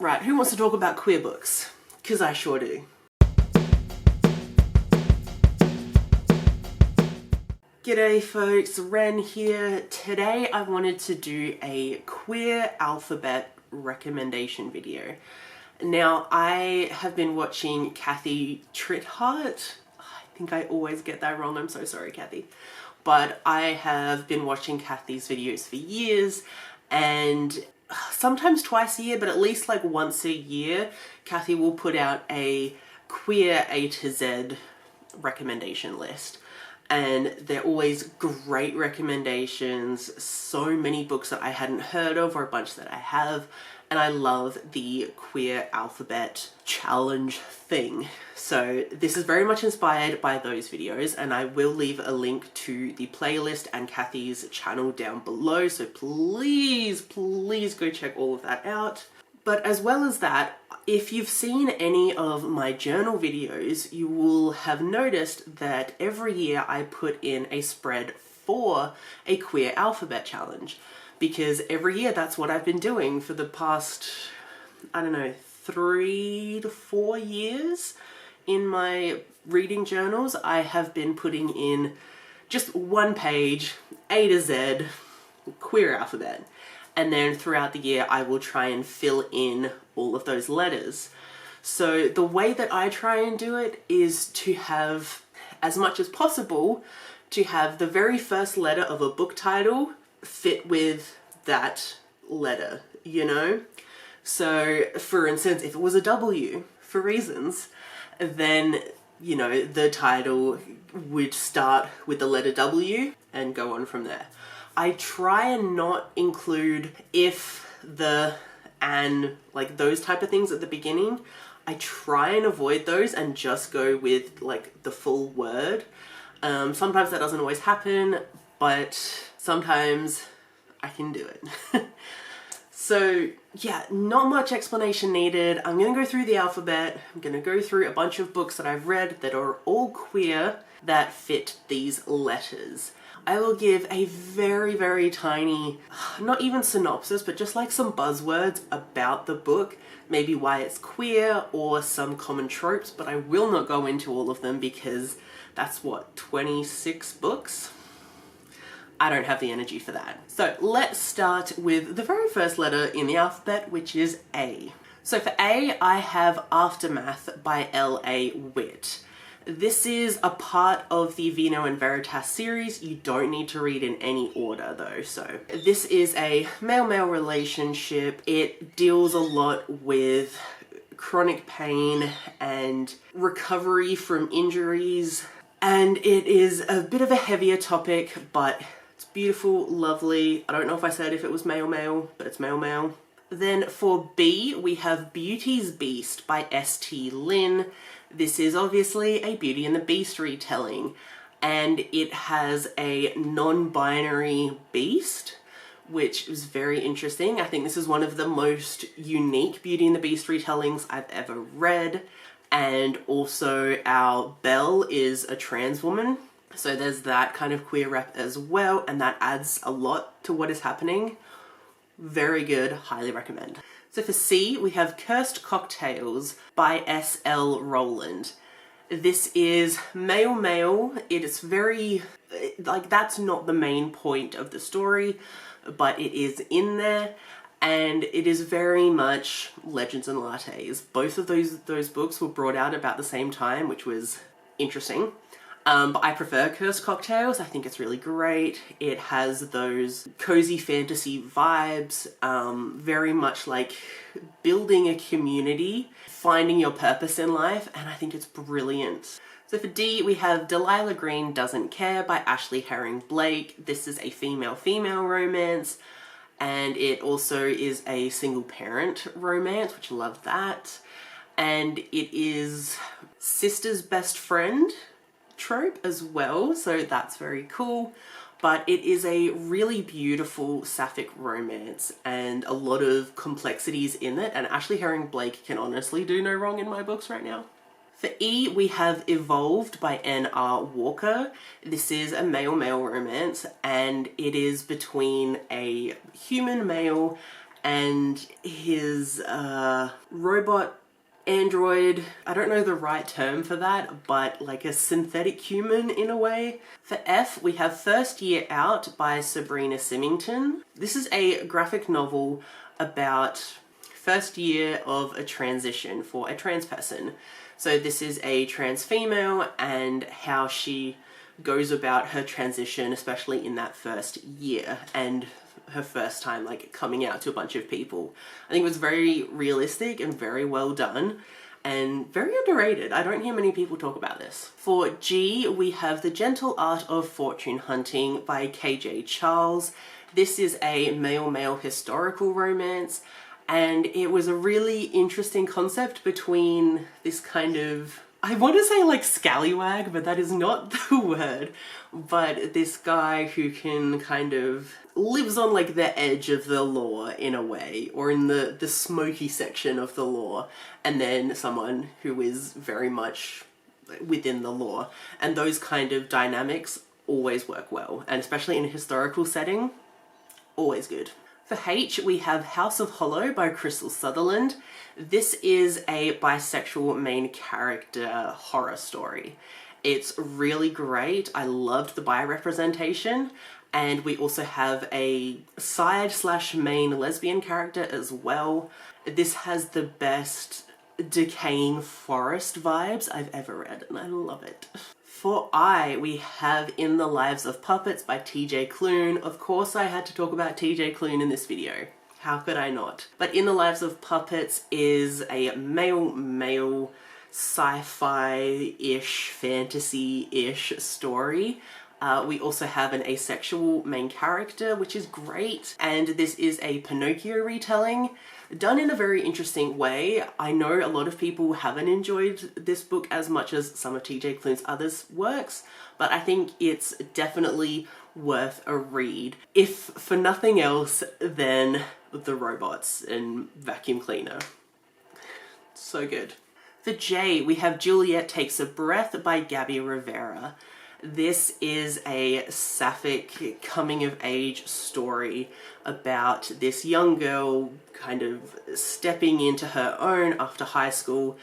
Right, who wants to talk about queer books? Because I sure do. G'day folks, Wren here. Today I wanted to do a queer alphabet recommendation video. Now, I have been watching Kathy Trithart. I think I always get that wrong, I'm so sorry Kathy. But I have been watching Kathy's videos for years, and sometimes twice a year, but at least like once a year, Kathy will put out a queer A to Z recommendation list. And they're always great recommendations, so many books that I hadn't heard of or a bunch that I have, and I love the queer alphabet challenge thing. So this is very much inspired by those videos, and I will leave a link to the playlist and Kathy's channel down below, so please go check all of that out. But as well as that, if you've seen any of my journal videos, you will have noticed that every year I put in a spread for a queer alphabet challenge. Because every year that's what I've been doing for the past, I don't know, 3 to 4 years. In my reading journals, I have been putting in just one page, A to Z, queer alphabet. And then throughout the year, I will try and fill in all of those letters. So the way that I try and do it is to have, as much as possible, to have the very first letter of a book title fit with that letter, you know? So, for instance, if it was a W, for reasons, then, you know, the title would start with the letter W and go on from there. I try and not include if, the, and, like those type of things at the beginning. I try and avoid those and just go with like the full word. Sometimes that doesn't always happen, but sometimes I can do it. So yeah, not much explanation needed. I'm gonna go through the alphabet. I'm gonna go through a bunch of books that I've read that are all queer that fit these letters. I will give a very tiny, not even synopsis, but just like some buzzwords about the book, maybe why it's queer or some common tropes, but I will not go into all of them because that's what, 26 books? I don't have the energy for that. So let's start with the very first letter in the alphabet, which is A. So for A, I have Aftermath by L.A. Witt. This is a part of the Vino and Veritas series. You don't need to read in any order though. So this is a male-male relationship. It deals a lot with chronic pain and recovery from injuries. And it is a bit of a heavier topic, but it's beautiful, lovely. I don't know if I said if it was male-male, but it's male-male. Then for B, we have Beauty's Beast by S.T. Lin. This is obviously a Beauty and the Beast retelling, and it has a non-binary beast, which is very interesting. I think this is one of the most unique Beauty and the Beast retellings I've ever read, and also our Belle is a trans woman, so there's that kind of queer rep as well, and that adds a lot to what is happening. Very good, highly recommend. So for C, we have Cursed Cocktails by S.L. Rowland. This is male-male. It is very, like, that's not the main point of the story, but it is in there, and it is very much Legends and Lattes. Both of those books were brought out about the same time, which was interesting. But I prefer Cursed Cocktails. I think it's really great. It has those cozy fantasy vibes, very much like building a community, finding your purpose in life, and I think it's brilliant. So for D, we have Delilah Green Doesn't Care by Ashley Herring Blake. This is a female-female romance, and it also is a single-parent romance, which I love that. And it is sister's best friend trope as well, so that's very cool. But it is a really beautiful sapphic romance and a lot of complexities in it, and Ashley Herring Blake can honestly do no wrong in my books right now. For E, we have Evolved by N.R. Walker. This is a male-male romance, and it is between a human male and his robot android, I don't know the right term for that, but like a synthetic human in a way. For F, we have First Year Out by Sabrina Symington. This is a graphic novel about first year of a transition for a trans person. So this is a trans female and how she goes about her transition, especially in that first year and her first time like coming out to a bunch of people. I think it was very realistic and very well done and very underrated. I don't hear many people talk about this. For G, we have The Gentle Art of Fortune Hunting by KJ Charles. This is a male-male historical romance, and it was a really interesting concept between this kind of, I want to say like scallywag, but that is not the word, but this guy who can kind of lives on like the edge of the law in a way, or in the smoky section of the law, and then someone who is very much within the law. And those kind of dynamics always work well, and especially in a historical setting, always good. For H, we have House of Hollow by Crystal Sutherland. This is a bisexual main character horror story. It's really great. I loved the bi representation, and we also have a side/main lesbian character as well. This has the best decaying forest vibes I've ever read, and I love it. For I, we have In the Lives of Puppets by TJ Klune. Of course I had to talk about TJ Klune in this video. How could I not? But In the Lives of Puppets is a male sci-fi-ish, fantasy-ish story. We also have an asexual main character, which is great. And this is a Pinocchio retelling, done in a very interesting way. I know a lot of people haven't enjoyed this book as much as some of TJ Klune's others works, but I think it's definitely worth a read, if for nothing else than the robots and vacuum cleaner. So good. For J, we have Juliet Takes a Breath by Gabby Rivera. This is a sapphic coming-of-age story about this young girl kind of stepping into her own after high school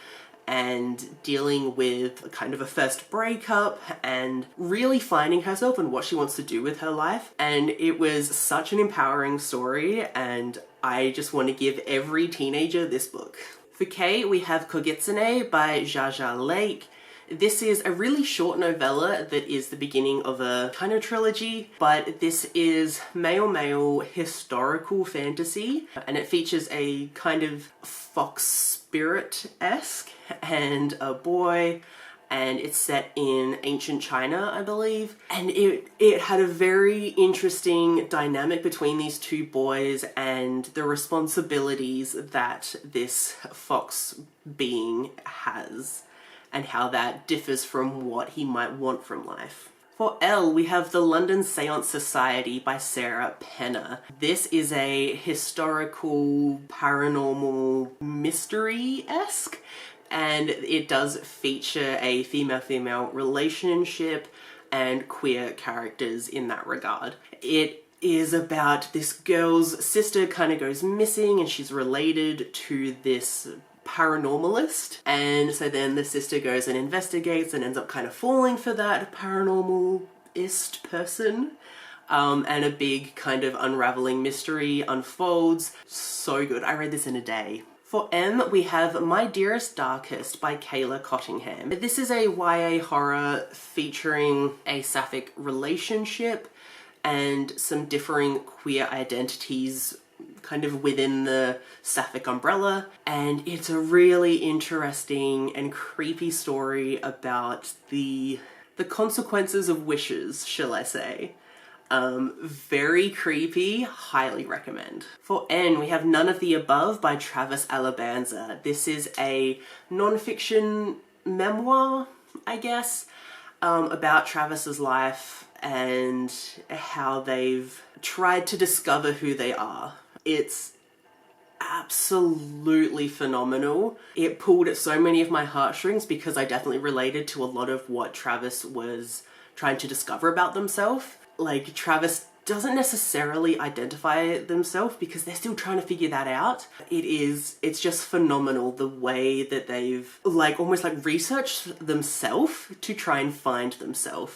and dealing with kind of a first breakup and really finding herself and what she wants to do with her life. And it was such an empowering story, and I just want to give every teenager this book. For K, we have Kogitsune by Jaja Lake. This is a really short novella that is the beginning of a kind of trilogy, but this is male-male historical fantasy, and it features a kind of fox spirit-esque and a boy, and it's set in ancient China, I believe. And it had a very interesting dynamic between these two boys and the responsibilities that this fox being has, and how that differs from what he might want from life. For L, we have The London Seance Society by Sarah Penner. This is a historical paranormal mystery-esque, and it does feature a female-female relationship and queer characters in that regard. It is about this girl's sister kind of goes missing, and she's related to this paranormalist, and so then the sister goes and investigates and ends up kind of falling for that paranormalist person, and a big kind of unraveling mystery unfolds. So good. I read this in a day. For M, we have My Dearest Darkest by Kayla Cottingham. This is a YA horror featuring a sapphic relationship and some differing queer identities kind of within the sapphic umbrella, and it's a really interesting and creepy story about the consequences of wishes, shall I say. Very creepy, highly recommend. For N, we have None of the Above by Travis Alabanza. This is a non-fiction memoir, I guess, about Travis's life and how they've tried to discover who they are. It's absolutely phenomenal. It pulled at so many of my heartstrings because I definitely related to a lot of what Travis was trying to discover about themselves. Like, Travis doesn't necessarily identify themselves because they're still trying to figure that out. It's just phenomenal the way that they've like almost like researched themselves to try and find themselves.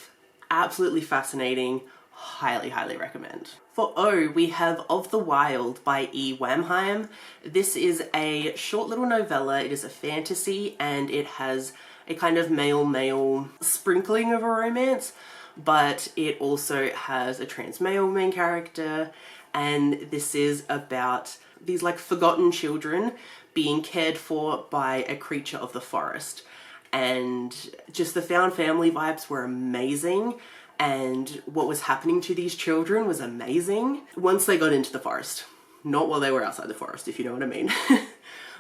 Absolutely fascinating. Highly, highly recommend. For O, we have Of the Wild by E. Wamheim. This is a short little novella. It is a fantasy and it has a kind of male-male sprinkling of a romance, but it also has a trans male main character, and this is about these like forgotten children being cared for by a creature of the forest. And just the found family vibes were amazing, and what was happening to these children was amazing once they got into the forest. Not while they were outside the forest, if you know what I mean.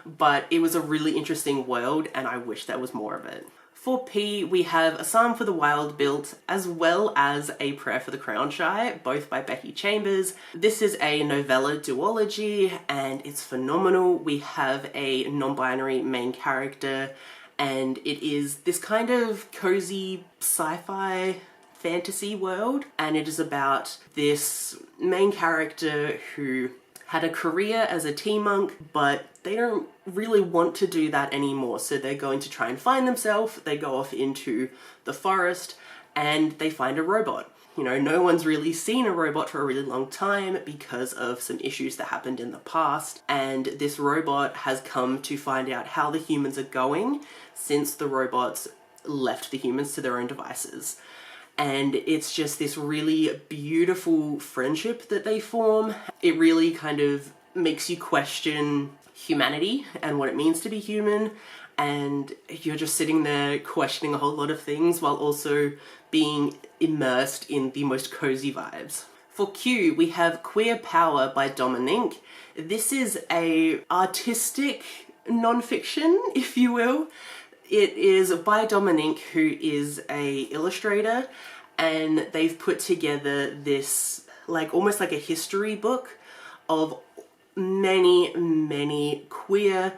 But it was a really interesting world, and I wish there was more of it. For P, we have A Psalm for the Wild Built, as well as A Prayer for the Crown Shy, both by Becky Chambers. This is a novella duology, and it's phenomenal. We have a non-binary main character, and it is this kind of cozy sci-fi fantasy world, and it is about this main character who had a career as a tea monk, but they don't really want to do that anymore, so they're going to try and find themselves. They go off into the forest and they find a robot. You know, no one's really seen a robot for a really long time because of some issues that happened in the past, and this robot has come to find out how the humans are going since the robots left the humans to their own devices. And it's just this really beautiful friendship that they form. It really kind of makes you question humanity and what it means to be human, and you're just sitting there questioning a whole lot of things while also being immersed in the most cozy vibes. For Q, we have Queer Power by Dominique. This is a artistic non-fiction, if you will. It is by Dominique, who is a illustrator, and they've put together this like almost like a history book of many queer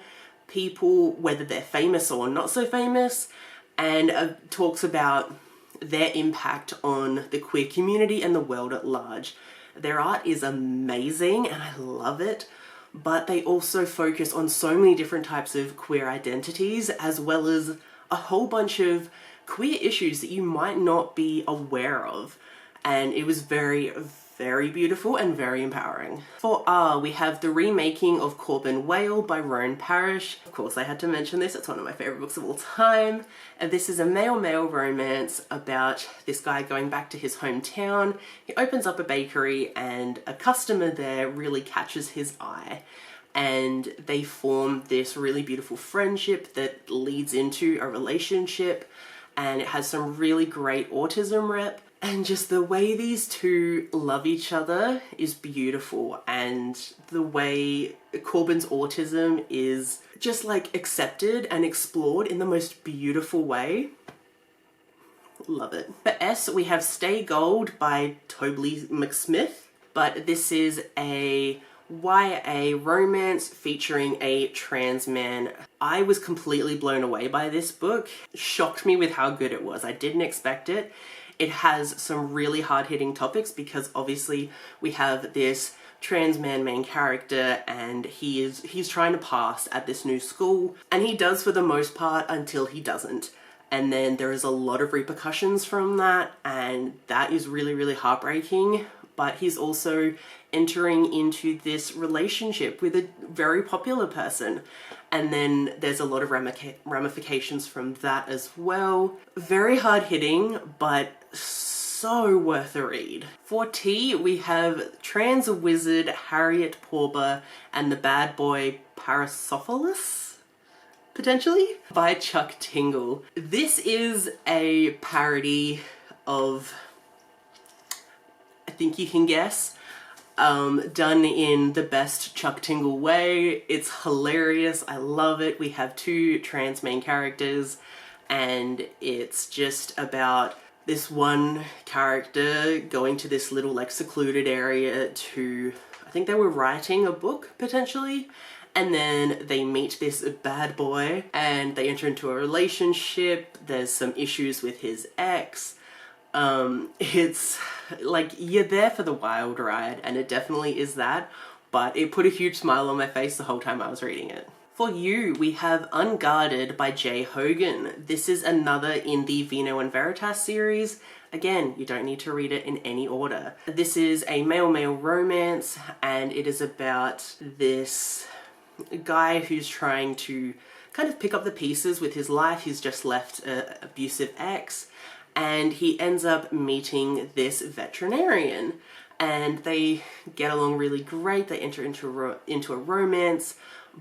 people, whether they're famous or not so famous, and talks about their impact on the queer community and the world at large. Their art is amazing and I love it, but they also focus on so many different types of queer identities, as well as a whole bunch of queer issues that you might not be aware of. And it was very, very beautiful and very empowering. For R, we have The Remaking of Corbin Whale by Roan Parrish. Of course, I had to mention this. It's one of my favorite books of all time. And this is a male-male romance about this guy going back to his hometown. He opens up a bakery and a customer there really catches his eye. And they form this really beautiful friendship that leads into a relationship. And it has some really great autism rep. And just the way these two love each other is beautiful, and the way Corbin's autism is just like accepted and explored in the most beautiful way. Love it. For S, we have Stay Gold by Toby McSmith, but this is a YA romance featuring a trans man. I was completely blown away by this book. It shocked me with how good it was. I didn't expect it. It has some really hard-hitting topics because obviously we have this trans man main character, and he's trying to pass at this new school, and he does for the most part until he doesn't. And then there is a lot of repercussions from that, and that is really, really heartbreaking. But he's also entering into this relationship with a very popular person. And then there's a lot of ramifications from that as well. Very hard hitting, but so worth a read. For T, we have Trans Wizard Harriet Porber and the Bad Boy Parasophilus, potentially, by Chuck Tingle. This is a parody of, I think you can guess, done in the best Chuck Tingle way. It's hilarious. I love it. We have two trans main characters, and it's just about this one character going to this little like secluded area to, I think they were writing a book potentially, and then they meet this bad boy and they enter into a relationship. There's some issues with his ex. It's like, you're there for the wild ride, and it definitely is that, but it put a huge smile on my face the whole time I was reading it. For you, we have Unguarded by Jay Hogan. This is another in the Vino and Veritas series. Again, you don't need to read it in any order. This is a male-male romance, and it is about this guy who's trying to kind of pick up the pieces with his life. He's just left an abusive ex, and he ends up meeting this veterinarian, and they get along really great. They enter into a romance,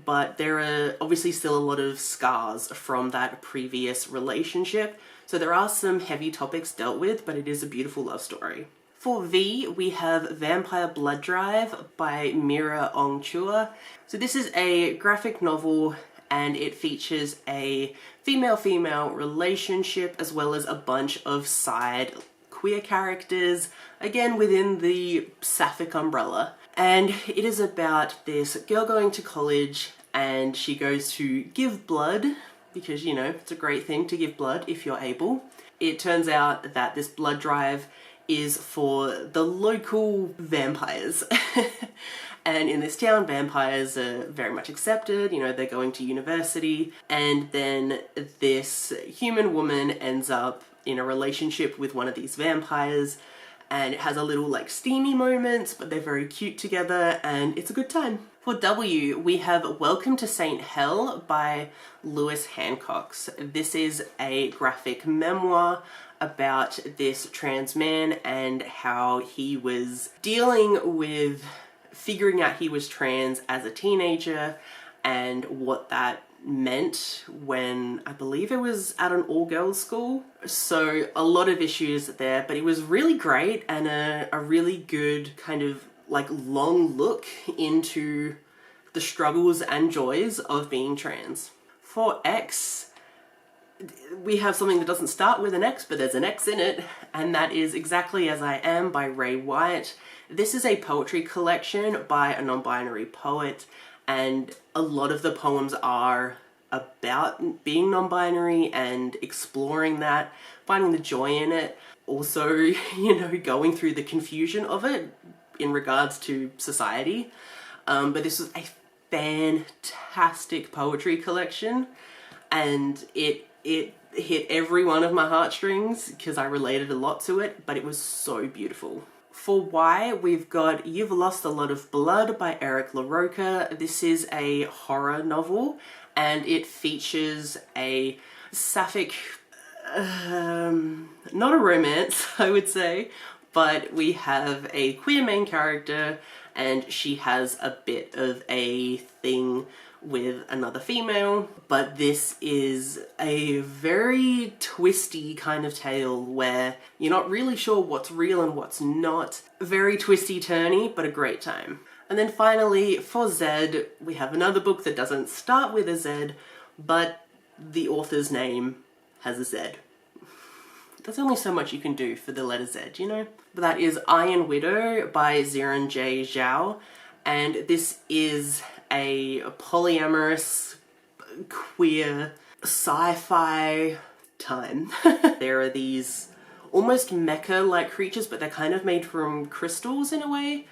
but there are obviously still a lot of scars from that previous relationship. So there are some heavy topics dealt with, but it is a beautiful love story. For V, we have Vampire Blood Drive by Mira Ong Chua. So this is a graphic novel, and it features a female-female relationship as well as a bunch of side queer characters, again within the sapphic umbrella. And it is about this girl going to college, and she goes to give blood because, you know, it's a great thing to give blood if you're able. It turns out that this blood drive is for the local vampires. And in this town, vampires are very much accepted, you know, they're going to university, and then this human woman ends up in a relationship with one of these vampires, and it has a little like steamy moments, but they're very cute together, and it's a good time. For W, we have Welcome to St. Hell by Lewis Hancox. This is a graphic memoir about this trans man and how he was dealing with figuring out he was trans as a teenager and what that meant when, I believe it was at an all-girls school. So a lot of issues there, but it was really great and a really good kind of like long look into the struggles and joys of being trans. For X, we have something that doesn't start with an X, but there's an X in it, and that is Exactly As I Am by Ray White. This is a poetry collection by a non-binary poet, and a lot of the poems are about being non-binary and exploring that, finding the joy in it. Also, you know, going through the confusion of it in regards to society. But this was a fantastic poetry collection, and it hit every one of my heartstrings because I related a lot to it, but it was so beautiful. For Y, we've got You've Lost a Lot of Blood by Eric LaRocca. This is a horror novel, and it features a sapphic, not a romance, I would say, but we have a queer main character, and she has a bit of a thing with another female, but this is a very twisty kind of tale where you're not really sure what's real and what's not. Very twisty-turny, but a great time. And then finally, for Z, we have another book that doesn't start with a Z, but the author's name has a Z. There's only so much you can do for the letter Z, you know? But that is Iron Widow by Ziran J. Zhao, and this is a polyamorous, queer, sci-fi time. There are these almost mecha-like creatures, but they're kind of made from crystals in a way,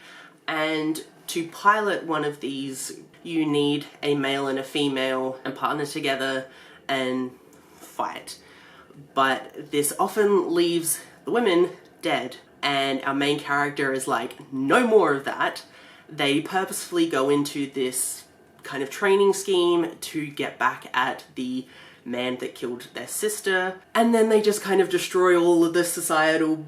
and to pilot one of these, you need a male and a female and partner together and fight. But this often leaves the women dead, and our main character is like, no more of that. They purposefully go into this kind of training scheme to get back at the man that killed their sister, and then they just kind of destroy all of the societal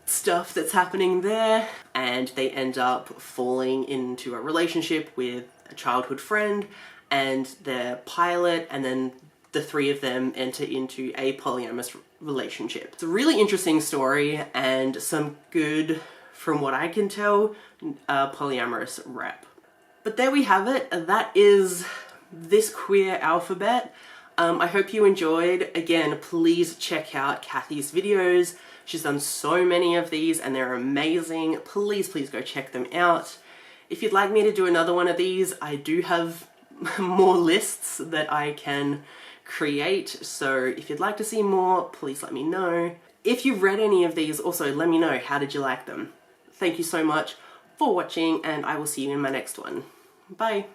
stuff that's happening there, and they end up falling into a relationship with a childhood friend and their pilot, and then the three of them enter into a polyamorous relationship. It's a really interesting story and some good, from what I can tell, polyamorous rap. But there we have it. That is this queer alphabet. I hope you enjoyed. Again, please check out Kathy's videos. She's done so many of these and they're amazing. Please go check them out. If you'd like me to do another one of these, I do have more lists that I can create. So if you'd like to see more, please let me know. if you've read any of these, also let me know, how did you like them? Thank you so much for watching, and I will see you in my next one. Bye.